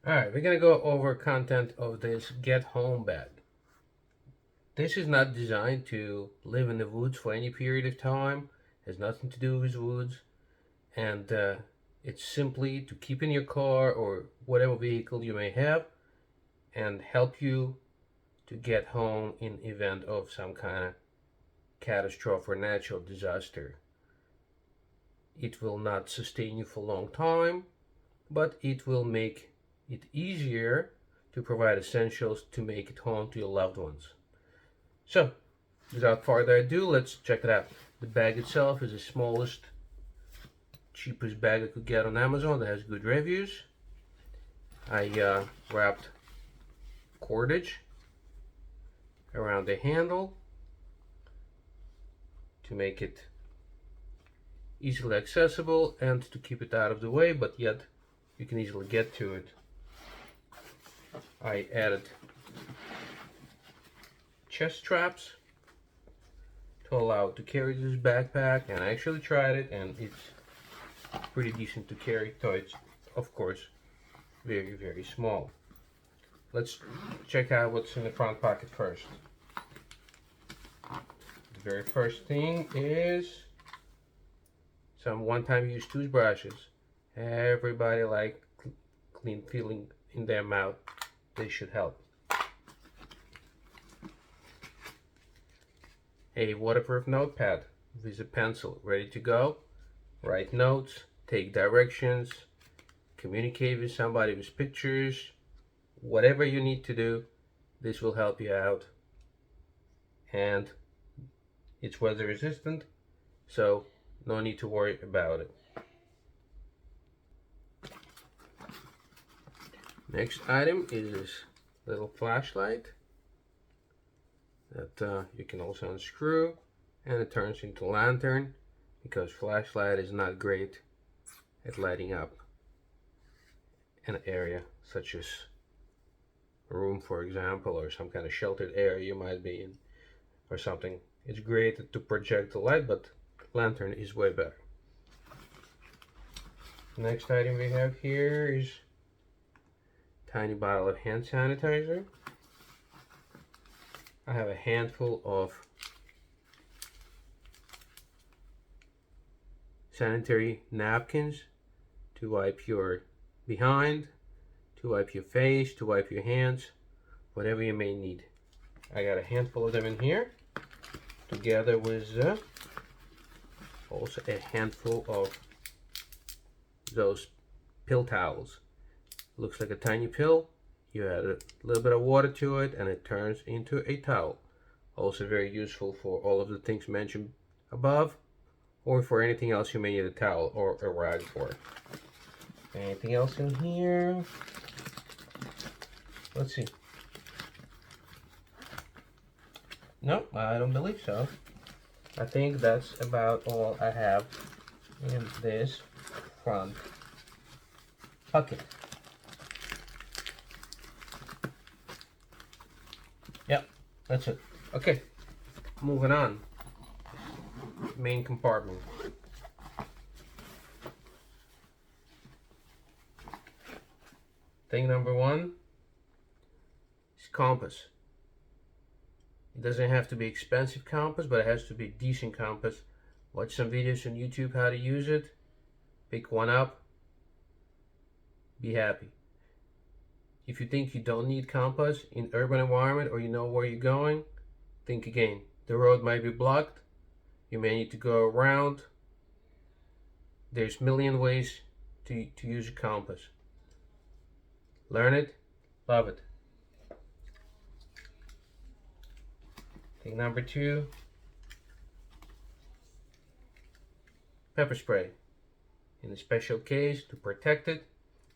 Alright, we're gonna go over content of this Get Home bag. This is not designed to live in the woods for any period of time. Has nothing to do with woods, and it's simply to keep in your car or whatever vehicle you may have, and help you to get home in event of some kind of catastrophe or natural disaster. It will not sustain you for a long time, but it will make it easier to provide essentials to make it home to your loved ones. So, without further ado, let's check it out. The bag itself is the smallest, cheapest bag I could get on Amazon that has good reviews. I wrapped cordage around the handle to make it easily accessible and to keep it out of the way, but yet you can easily get to it. I added chest straps to allow it to carry this backpack, and I actually tried it and it's pretty decent to carry, so it's of course very small. Let's check out what's in the front pocket first. The very first thing is some one-time use toothbrushes. Everybody like clean feeling in their mouth. They should help. A waterproof notepad with a pencil ready to go. Write notes, take directions, communicate with somebody with pictures, whatever you need to do, this will help you out. And it's weather resistant, so no need to worry about it. Next item is this little flashlight that you can also unscrew, and it turns into a lantern, because flashlight is not great at lighting up an area such as a room, for example, or some kind of sheltered area you might be in or something. It's great to project the light, but lantern is way better. Next item we have here is tiny bottle of hand sanitizer. I have a handful of sanitary napkins to wipe your behind, to wipe your face, to wipe your hands, whatever you may need. I got a handful of them in here, together with also a handful of those pill towels. Looks like a tiny pill. You add a little bit of water to it and it turns into a towel. Also very useful for all of the things mentioned above, or for anything else you may need a towel or a rag for. Anything else in here? Let's see. No, I don't believe so. I think that's about all I have in this front pocket. Yep, that's it. Okay, moving on. Main compartment. Thing number one is compass. It doesn't have to be expensive compass, but it has to be decent compass. Watch some videos on YouTube how to use it. Pick one up. Be happy. If you think you don't need compass in urban environment, or you know where you're going, think again. The road might be blocked. You may need to go around. There's a million ways to use a compass. Learn it, love it. Thing number two, pepper spray in a special case to protect it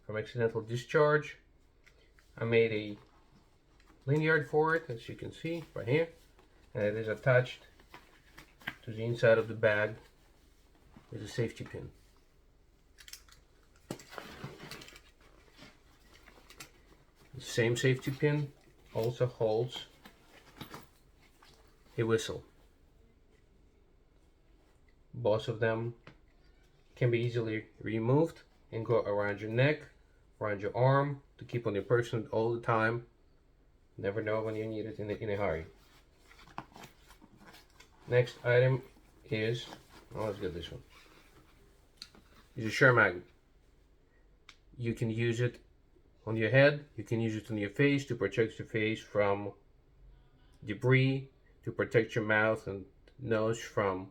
from accidental discharge. I made a lanyard for it, as you can see right here, and it is attached to the inside of the bag with a safety pin. The same safety pin also holds a whistle. Both of them can be easily removed and go around your neck around your arm to keep on your person all the time. Never know when you need it in a hurry. Next item is, oh, let's get this one. Is a Shermag. You can use it on your head, you can use it on your face to protect your face from debris, to protect your mouth and nose from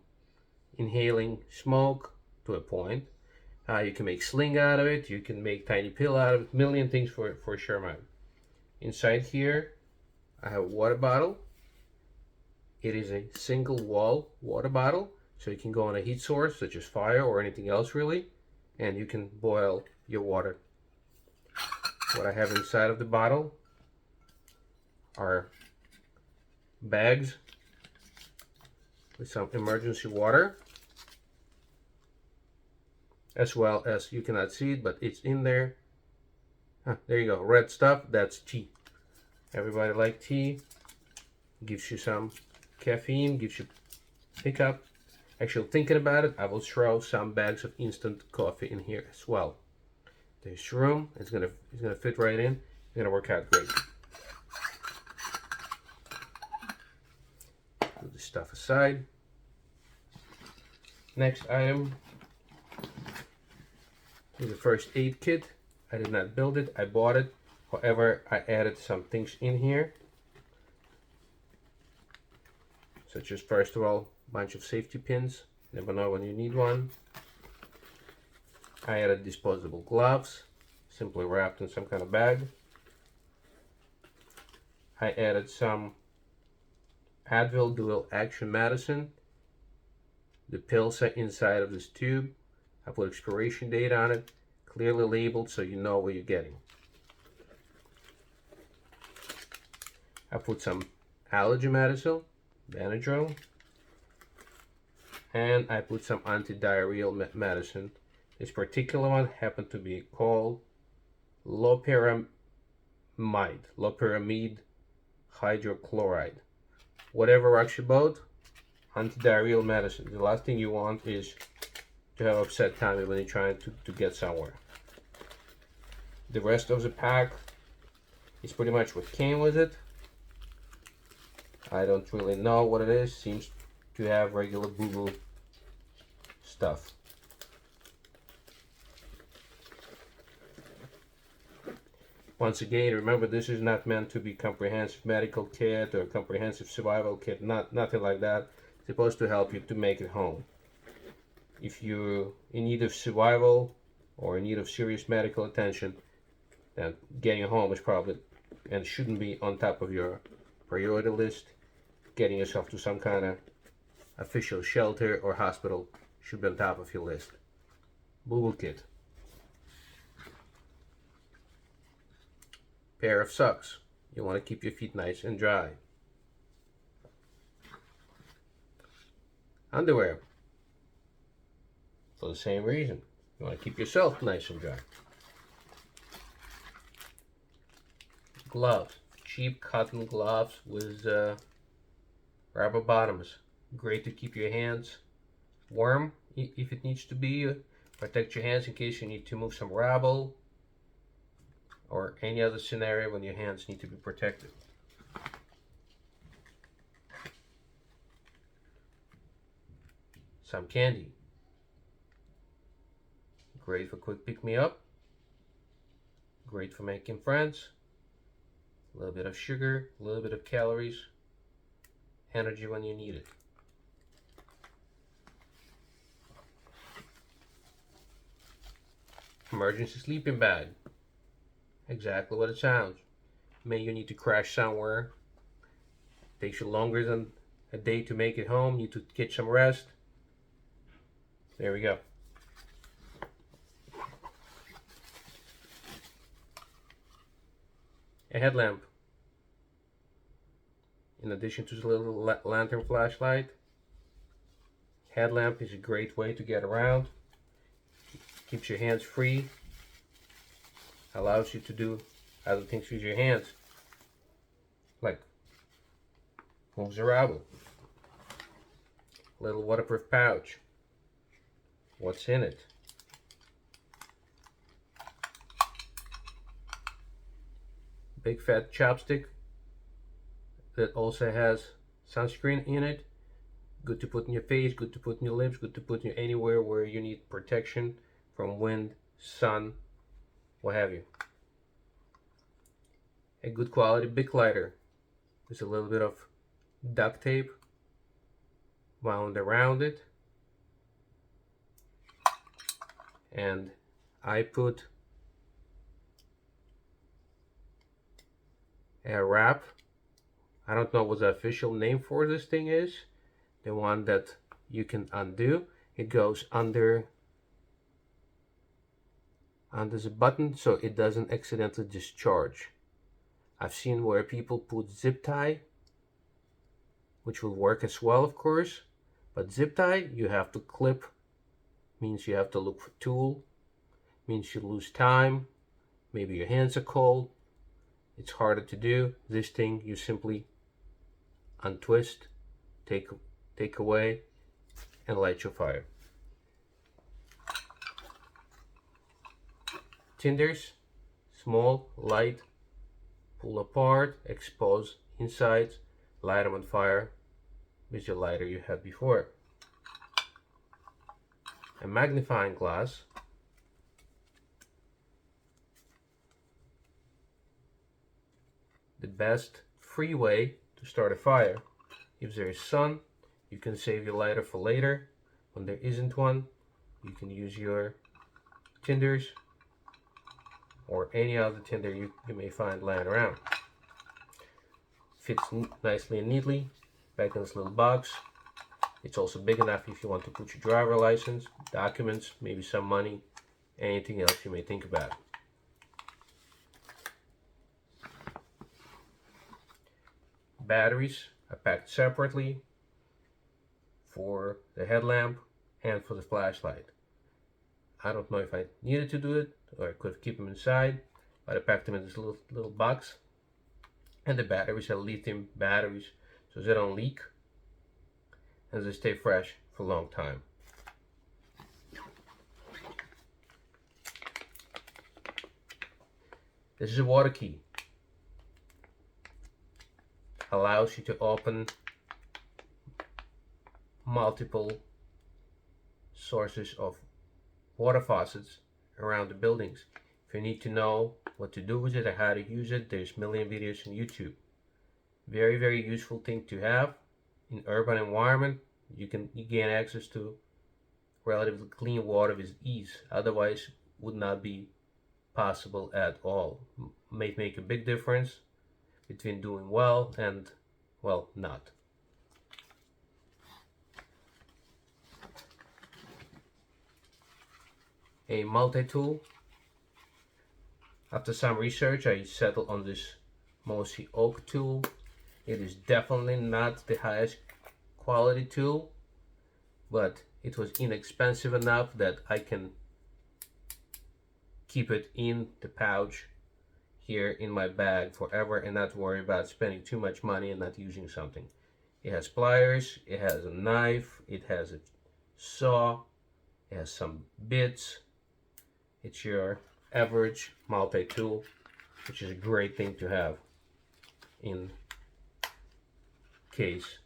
inhaling smoke to a point. You can make sling out of it, you can make tiny pill out of it, million things for Shermag. Inside here, I have a water bottle. It is a single wall water bottle, so you can go on a heat source such as fire or anything else really, and you can boil your water. What I have inside of the bottle are bags with some emergency water, as well as, you cannot see it, but it's in there. There you go, red stuff, that's tea. Everybody like tea. Gives you some caffeine, gives you pickup. Actually, thinking about it, I will throw some bags of instant coffee in here as well. There's room, it's gonna fit right in. It's gonna work out great. Put this stuff aside. Next item is the first aid kit. I did not build it, I bought it. However, I added some things in here, such as, first of all, a bunch of safety pins. Never know when you need one. I added disposable gloves, simply wrapped in some kind of bag. I added some Advil dual action medicine. The pills are inside of this tube. I put expiration date on it, clearly labeled so you know what you're getting. I put some allergy medicine, Benadryl, and I put some anti-diarrheal medicine. This particular one happened to be called loperamide hydrochloride. Whatever rocks your boat, anti-diarrheal medicine. The last thing you want is to have upset tummy when you're trying to get somewhere. The rest of the pack is pretty much what came with it. I don't really know what it is. Seems to have regular boo-boo stuff. Once again, remember, this is not meant to be comprehensive medical kit or comprehensive survival kit. Nothing like that. It's supposed to help you to make it home. If you're in need of survival or in need of serious medical attention, then getting home is probably and shouldn't be on top of your priority list. Getting yourself to some kind of official shelter or hospital should be on top of your list. Boo-boo kit. Pair of socks. You want to keep your feet nice and dry. Underwear. For the same reason. You want to keep yourself nice and dry. Gloves. Cheap cotton gloves with rubber bottoms. Great to keep your hands warm if it needs to be. Protect your hands in case you need to move some rubble or any other scenario when your hands need to be protected. Some candy. Great for quick pick-me-up. Great for making friends. A little bit of sugar, a little bit of calories. Energy when you need it. Emergency sleeping bag. Exactly what it sounds. Maybe you need to crash somewhere. Takes you longer than a day to make it home. You need to get some rest. There we go. A headlamp. In addition to the little lantern flashlight, headlamp is a great way to get around. Keeps your hands free. Allows you to do other things with your hands, like moves the rubble. Little waterproof pouch. What's in it? big fat chopstick that also has sunscreen in it. Good to put in your face, good to put in your lips, good to put in anywhere where you need protection from wind, sun, what have you. A good quality Bic lighter. There's a little bit of duct tape wound around it. And I put a wrap. I don't know what the official name for this thing is. The one that you can undo. It goes under the button so it doesn't accidentally discharge. I've seen where people put zip tie, which will work as well, of course, but zip tie you have to clip, means you have to look for tool, means you lose time, maybe your hands are cold, it's harder to do. This thing you simply untwist, take away, and light your fire. Tinders, small, light, pull apart, expose insides, light them on fire with your lighter you had before. A magnifying glass, the best free way to start a fire. If there is sun, you can save your lighter for later. When there isn't one, you can use your tinders or any other tinder you may find lying around. Fits nicely and neatly back in this little box. It's also big enough if you want to put your driver license, documents, maybe some money, anything else you may think about. Batteries are packed separately for the headlamp and for the flashlight. I don't know if I needed to do it or I could keep them inside, but I packed them in this little box. And the batteries are lithium batteries, so they don't leak and they stay fresh for a long time. This is a water key. Allows you to open multiple sources of water faucets around the buildings. If you need to know what to do with it or how to use it, there's a million videos on YouTube. Very, very useful thing to have. In urban environment, you gain access to relatively clean water with ease. Otherwise, would not be possible at all. May make a big difference between doing well and, well, not. A multi-tool. After some research, I settled on this Mosi Oak tool. It is definitely not the highest quality tool, but it was inexpensive enough that I can keep it in the pouch here in my bag forever and not worry about spending too much money and not using something. It has pliers, it has a knife, it has a saw, it has some bits. It's your average multi-tool, which is a great thing to have in case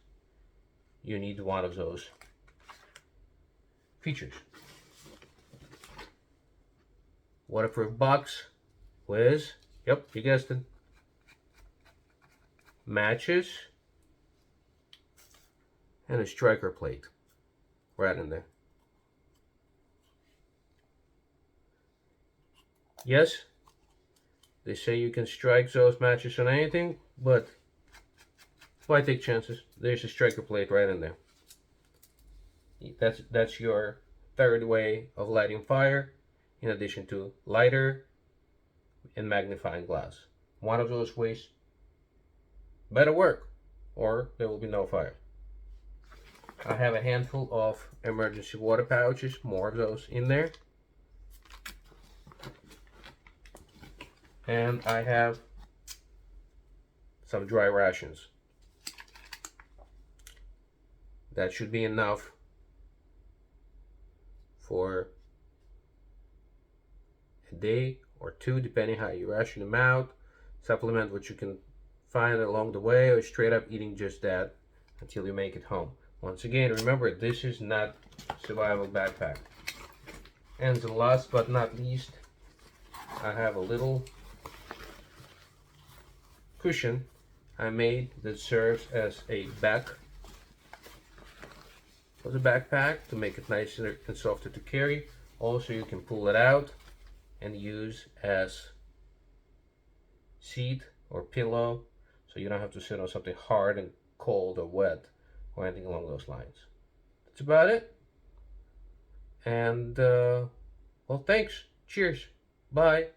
you need one of those features. Waterproof box with, yep, you guessed it, matches and a striker plate right in there. Yes, they say you can strike those matches on anything, but why take chances? There's a striker plate right in there. That's your third way of lighting fire, in addition to lighter and magnifying glass. One of those ways better work, or there will be no fire. I have a handful of emergency water pouches, more of those in there. And I have some dry rations. That should be enough for a day or two, depending how you ration them out. supplement what you can find along the way, or straight up eating just that until you make it home. Once again, remember, this is not survival backpack. And the last but not least, I have a little cushion I made that serves as a back of the backpack to make it nicer and softer to carry. Also, you can pull it out and use as seat or pillow, so you don't have to sit on something hard and cold or wet or anything along those lines. That's about it. And well, thanks. Cheers. Bye.